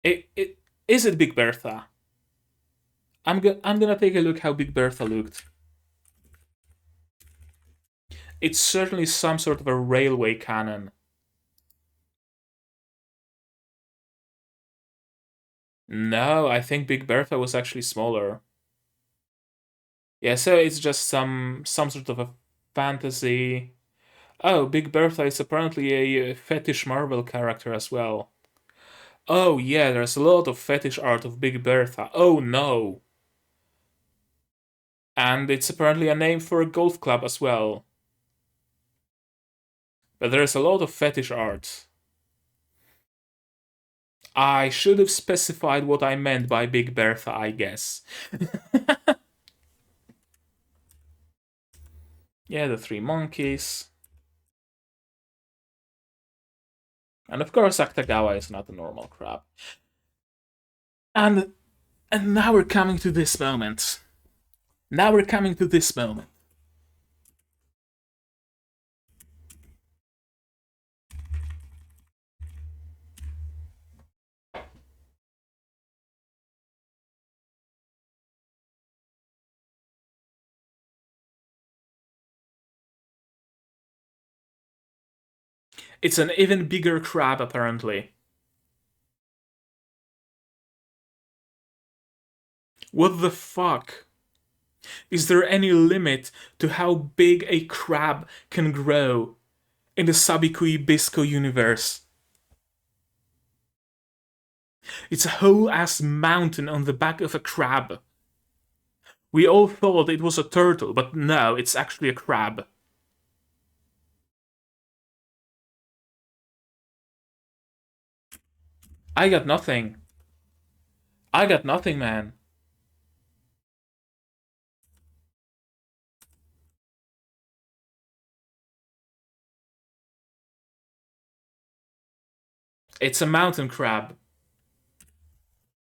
It is it Big Bertha? I'm gonna take a look how Big Bertha looked. It's certainly some sort of a railway cannon. No, I think Big Bertha was actually smaller. Yeah, so it's just some sort of a fantasy. Oh, Big Bertha is apparently a fetish Marvel character as well. Oh yeah, there's a lot of fetish art of Big Bertha. Oh no. And it's apparently a name for a golf club as well. But there's a lot of fetish art. I should have specified what I meant by Big Bertha, I guess. Yeah, the three monkeys. And of course, Akutagawa is not a normal crab. And now we're coming to this moment. Now we're coming to this moment. It's an even bigger crab, apparently. What the fuck? Is there any limit to how big a crab can grow in the Sabikui Bisco universe? It's a whole ass mountain on the back of a crab. We all thought it was a turtle, but no, it's actually a crab. I got nothing. I got nothing, man. It's a mountain crab.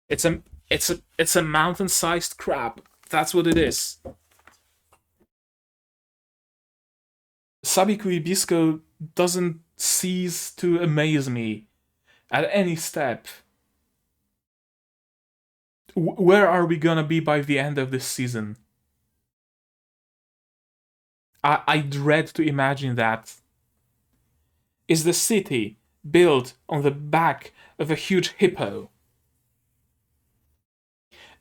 It's a mountain-sized crab. That's what it is. Sabikui Bisco doesn't cease to amaze me at any step. Where are we gonna be by the end of this season? I dread to imagine that. Is the city built on the back of a huge hippo?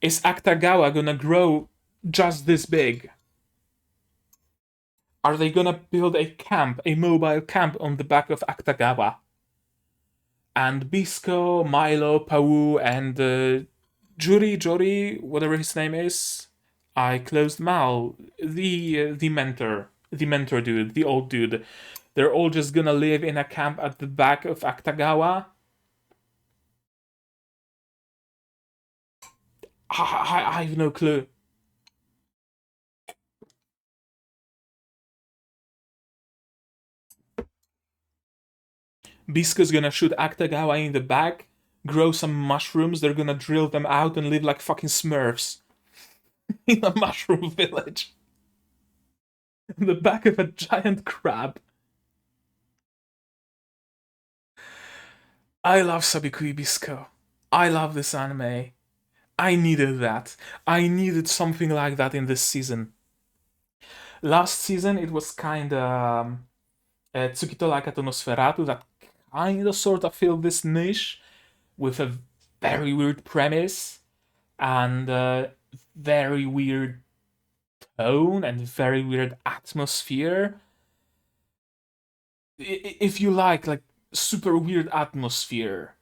Is Akutagawa gonna grow just this big? Are they gonna build a camp, a mobile camp on the back of Akutagawa? And Bisco, Milo, Pau, and Jori, whatever his name is. I closed Mal, the mentor dude, the old dude. They're all just gonna live in a camp at the back of Akutagawa. I have no clue. Bisco's gonna shoot Akutagawa in the back, grow some mushrooms, they're gonna drill them out and live like fucking Smurfs in a mushroom village. In the back of a giant crab. I love Sabikui Bisco. I love this anime. I needed that. I needed something like that in this season. Last season, it was kinda Tsukito Lakato no Sferatu that kinda sorta filled this niche with a very weird premise and very weird tone and very weird atmosphere. If you like super weird atmosphere,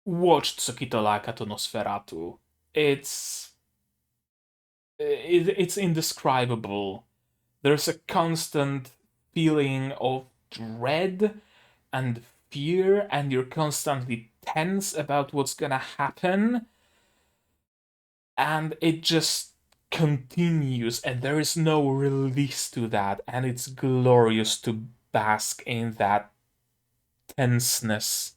watch Tsukito Lakato no Sferatu. It's indescribable. There's a constant feeling of dread and fear, and you're constantly tense about what's gonna happen, and it just continues, and there is no release to that, and it's glorious to bask in that tenseness.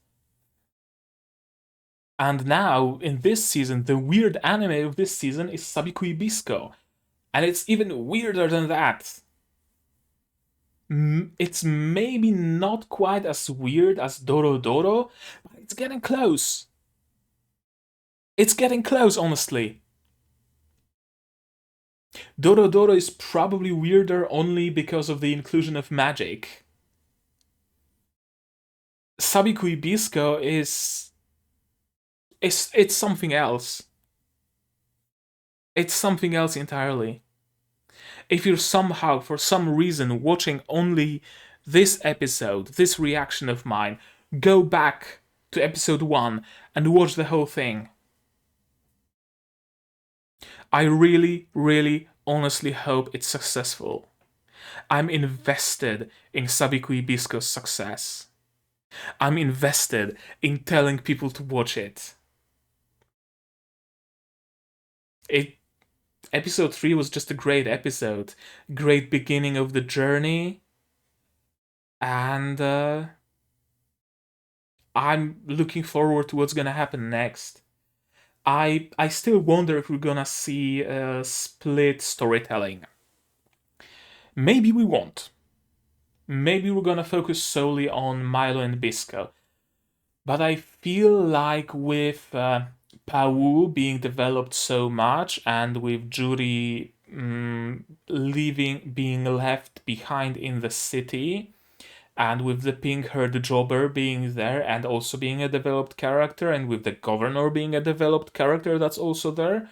And now, in this season, the weird anime of this season is Sabikui Bisco. And it's even weirder than that. It's maybe not quite as weird as Doro Doro, but it's getting close. It's getting close, honestly. Doro Doro is probably weirder only because of the inclusion of magic. Sabikui Bisco is it's something else. It's something else entirely. If you're somehow, for some reason, watching only this episode, this reaction of mine, go back to episode 1 and watch the whole thing. I really, really, honestly hope it's successful. I'm invested in Sabikui Bisco's success. I'm invested in telling people to watch it. It Episode 3 was just a great episode, great beginning of the journey, and I'm looking forward to what's gonna happen next. I still wonder if we're gonna see split storytelling. Maybe we won't. Maybe we're gonna focus solely on Milo and Bisco. But I feel like with Pau being developed so much and with Juri being left behind in the city, and with the pink-haired jobber being there and also being a developed character, and with the governor being a developed character that's also there,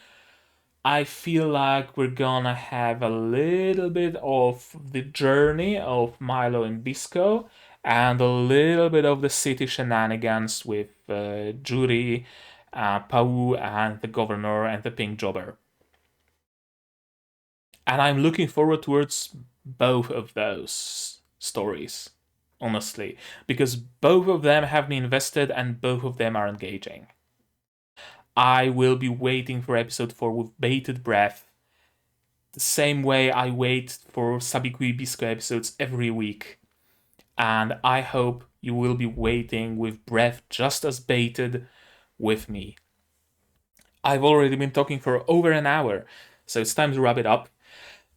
I feel like we're gonna have a little bit of the journey of Milo and Bisco and a little bit of the city shenanigans with Juri, Pau, and the governor and the pink jobber. And I'm looking forward towards both of those stories, honestly, because both of them have me invested and both of them are engaging. I will be waiting for episode 4 with bated breath, the same way I wait for Sabikui Bisco episodes every week. And I hope you will be waiting with breath just as bated with me. I've already been talking for over an hour, so it's time to wrap it up.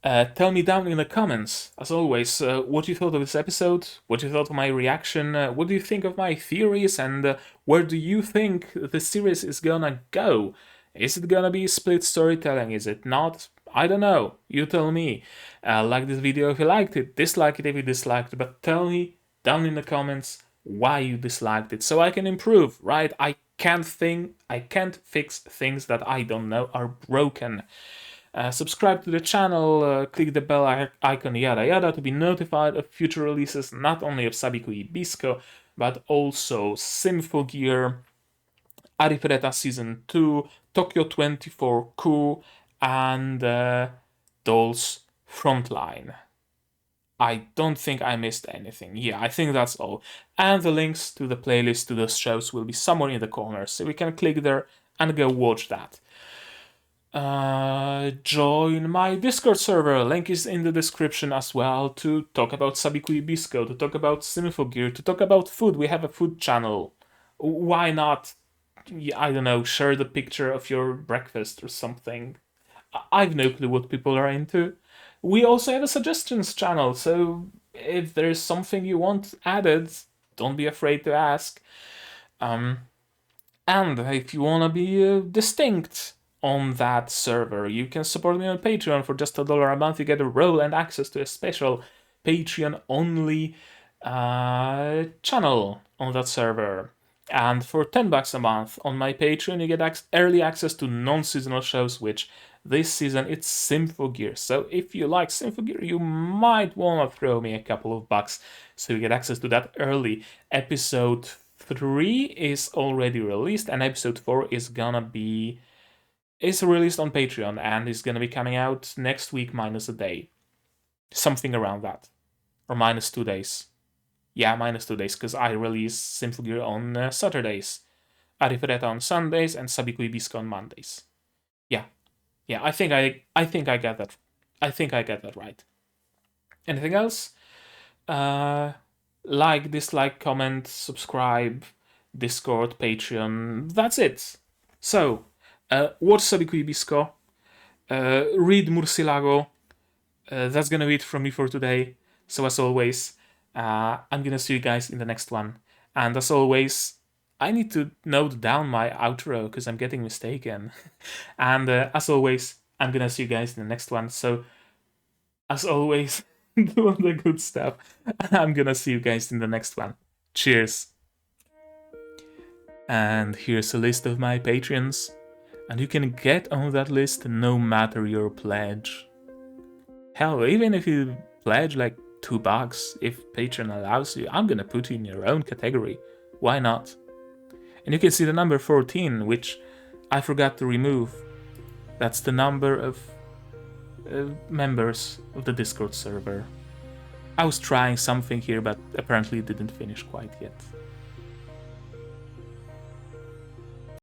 Tell me down in the comments, as always, what you thought of this episode, what you thought of my reaction, what do you think of my theories, and where do you think the series is gonna go? Is it gonna be split storytelling? Is it not? I don't know. You tell me. Like this video if you liked it, dislike it if you disliked it, but tell me down in the comments why you disliked it so I can improve, right? I can't fix things that I don't know are broken. Subscribe to the channel, click the bell icon, yada yada, to be notified of future releases, not only of Sabikui Bisco, but also Symphogear, Arifureta Season 2, Tokyo 24 Coup, and Dolls Frontline. I don't think I missed anything. Yeah, I think that's all. And the links to the playlist to those shows will be somewhere in the corner, so we can click there and go watch that. Join my Discord server, link is in the description as well, to talk about Sabikui Bisco, to talk about Symphogear, to talk about food. We have a food channel. Why not, I don't know, share the picture of your breakfast or something? I've no clue what people are into. We also have a suggestions channel, so if there's something you want added, don't be afraid to ask. And if you want to be distinct on that server, you can support me on Patreon. For just $1 a month, you get a role and access to a special Patreon-only channel on that server. And for $10 a month on my Patreon, you get early access to non-seasonal shows, which this season it's Symphogear. So if you like Symphogear, you might want to throw me a couple of bucks so you get access to that early. Episode 3 is already released, and episode 4 is released on Patreon and is gonna be coming out next week minus a day. Something around that. Or minus 2 days. Yeah, minus 2 days, because I release Symphogear on Saturdays, Arifureta on Sundays, and Sabikui Bisco on Mondays. Yeah, I think I get that. I think I get that right. Anything else? Like, dislike, comment, subscribe, Discord, Patreon. That's it. So, watch Sabikui Bisco. Read Murcielago. That's gonna be it from me for today. So as always, I'm gonna see you guys in the next one. And as always, I need to note down my outro because I'm getting mistaken. And as always, I'm gonna see you guys in the next one. So as always, do all the good stuff. I'm gonna see you guys in the next one. Cheers. And here's a list of my Patreons. And you can get on that list no matter your pledge. Hell, even if you pledge like $2, if Patreon allows you, I'm gonna put you in your own category. Why not? And you can see the number 14, which I forgot to remove. That's the number of members of the Discord server. I was trying something here, but apparently it didn't finish quite yet.